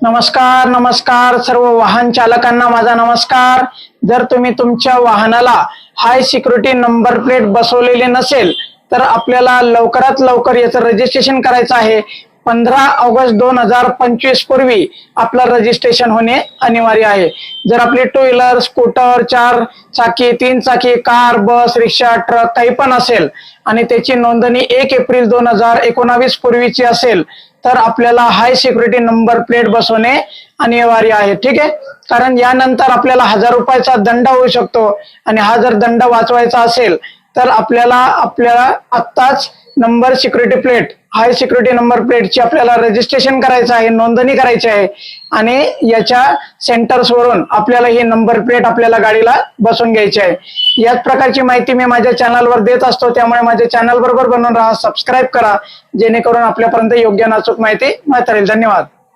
नमस्कार नमस्कार सर्व वाहन चालकांना माझा नमस्कार। जर तुम्ही तुमच्या वाहनाला हाय सिक्युरिटी नंबर प्लेट बसवलेली नसेल तर आपल्याला लवकरात लवकर याचं रजिस्ट्रेशन करायचं आहे। 15 ऑगस्ट 2025 पूर्वी आपलं रजिस्ट्रेशन होणे अनिवार्य आहे। जर आपली टू व्हीलर, स्कूटर, 4 चाकी, 3 चाकी, कार, बस, रिक्षा, ट्रक काही पण असेल आणि त्याची नोंदणी 1 एप्रिल 2019 पूर्वीची असेल तर आपल्याला हाय सिक्युरिटी नंबर प्लेट बसवणे अनिवार्य आहे। ठीक आहे, कारण यानंतर आपल्याला 1000 रुपयाचा दंड होऊ शकतो आणि हा जर दंड वाचवायचा असेल तर आपल्याला आत्ताच नंबर सिक्युरिटी प्लेट, हाय सिक्युरिटी नंबर प्लेटची आपल्याला रजिस्ट्रेशन करायचं आहे, नोंदणी करायची आहे आणि याच्या सेंटर्स वरून आपल्याला ही नंबर प्लेट आपल्याला गाडीला बसवून घ्यायची आहे। याच प्रकारची माहिती मी माझ्या चॅनलवर देत असतो, त्यामुळे माझ्या चॅनल बरोबर बनवून राहा, सबस्क्राईब करा जेणेकरून आपल्यापर्यंत योग्य अचूक माहिती मिळत राहील। धन्यवाद।